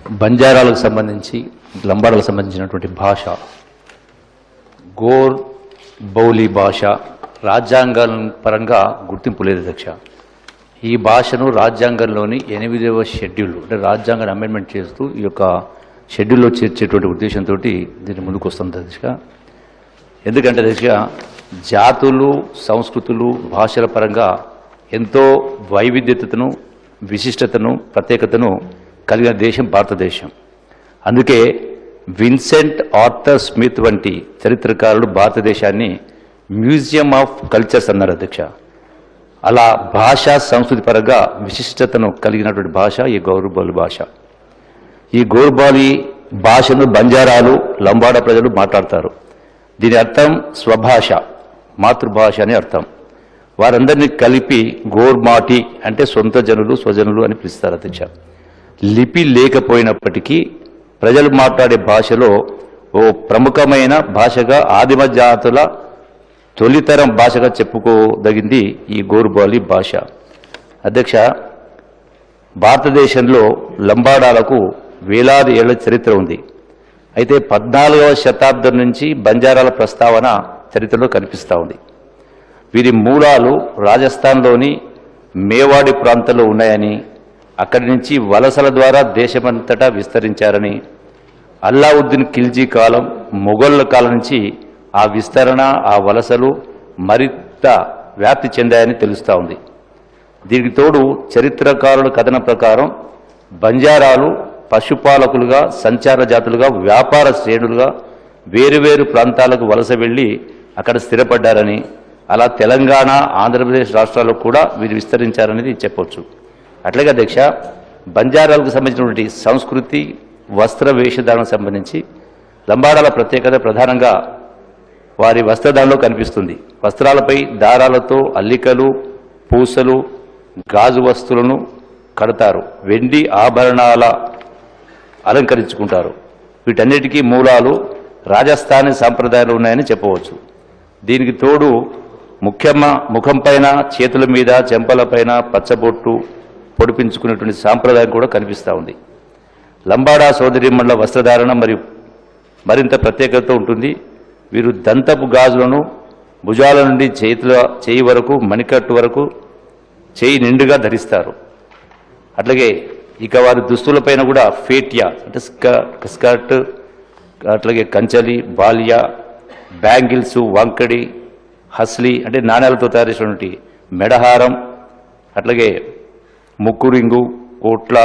బంజారాలకు సంబంధించి లంబాడాలకు సంబంధించినటువంటి భాష గోర్ బౌలి భాష రాజ్యాంగం పరంగా గుర్తింపు లేదు అధ్యక్ష. ఈ భాషను రాజ్యాంగంలోని 8వ షెడ్యూల్ అంటే రాజ్యాంగాన్ని అమెండ్మెంట్ చేస్తూ ఈ యొక్క షెడ్యూల్లో చేర్చేటువంటి ఉద్దేశంతో దీన్ని ముందుకు వస్తుంది అధ్యక్ష. ఎందుకంటే అధ్యక్ష జాతులు సంస్కృతులు భాషల పరంగా ఎంతో వైవిధ్యతను విశిష్టతను ప్రత్యేకతను కలిగిన దేశం భారతదేశం. అందుకే విన్సెంట్ ఆర్థర్ స్మిత్ వంటి చరిత్రకారులు భారతదేశాన్ని మ్యూజియం ఆఫ్ కల్చర్స్ అన్నారు అధ్యక్ష. అలా భాషా సంస్కృతి పరంగా విశిష్టతను కలిగినటువంటి భాష ఈ గౌరబాలి భాష. ఈ గౌరబాలి భాషను బంజారాలు లంబాడా ప్రజలు మాట్లాడతారు. దీని అర్థం స్వభాష మాతృభాష అని అర్థం. వారందరినీ కలిపి గోర్మాటి అంటే సొంత జనులు స్వజనులు అని పిలుస్తారు అధ్యక్ష. లిపి లేకపోయినప్పటికీ ప్రజలు మాట్లాడే భాషలో ఓ ప్రముఖమైన భాషగా ఆదిమ జాతుల తొలితరం భాషగా చెప్పుకోదగింది ఈ గోర్బాలి భాష అధ్యక్ష. భారతదేశంలో లంబాడాలకు వేలాది ఏళ్ల చరిత్ర ఉంది. అయితే 14వ శతాబ్దం నుంచి బంజారాల ప్రస్తావన చరిత్రలో కనిపిస్తూ ఉంది. వీరి మూలాలు రాజస్థాన్లోని మేవాడి ప్రాంతంలో ఉన్నాయని, అక్కడి నుంచి వలసల ద్వారా దేశమంతటా విస్తరించారని, అల్లావుద్దీన్ ఖిల్జీ కాలం మొఘళ్ల కాలం నుంచి ఆ విస్తరణ ఆ వలసలు మరింత వ్యాప్తి చెందాయని తెలుస్తూ ఉంది. దీనికి తోడు చరిత్రకారుల కథనం ప్రకారం బంజారాలు పశుపాలకులుగా సంచార జాతులుగా వ్యాపార శ్రేణులుగా వేరువేరు ప్రాంతాలకు వలస వెళ్ళి అక్కడ స్థిరపడ్డారని, అలా తెలంగాణ ఆంధ్రప్రదేశ్ రాష్ట్రాల్లో కూడా వీరు విస్తరించారనేది చెప్పవచ్చు. అట్లాగే అధ్యక్ష బంజారాలకు సంబంధించినటువంటి సంస్కృతి వస్త్ర వేషధారణకు సంబంధించి లంబాడాల ప్రత్యేకత ప్రధానంగా వారి వస్త్రధారణలో కనిపిస్తుంది. వస్త్రాలపై దారాలతో అల్లికలు పూసలు గాజు వస్తువులను కడతారు. వెండి ఆభరణాల అలంకరించుకుంటారు. వీటన్నిటికీ మూలాలు రాజస్థానీ సాంప్రదాయాలు ఉన్నాయని చెప్పవచ్చు. దీనికి తోడు ముఖం పైన చేతుల మీద చెంపలపైన పచ్చబొట్టు పొడిపించుకునేటువంటి సాంప్రదాయం కూడా కనిపిస్తూ ఉంది. లంబాడా సోదరీమణుల వస్త్రధారణ మరింత ప్రత్యేకతతో ఉంటుంది. వీరు దంతపు గాజులను భుజాల నుండి చేయి వరకు మణికట్టు వరకు చేయి నిండుగా ధరిస్తారు. అట్లాగే ఇక వారి దుస్తులపైన కూడా ఫేటియా అంటే స్కర్ట్, అట్లాగే కంచలి, బాలియా, బ్యాంగిల్స్, వంకడి, హస్లీ అంటే నాణ్యాలతో తయారు చేసినటువంటి మెడహారం, అట్లాగే ముక్కు రింగు, కోట్ల,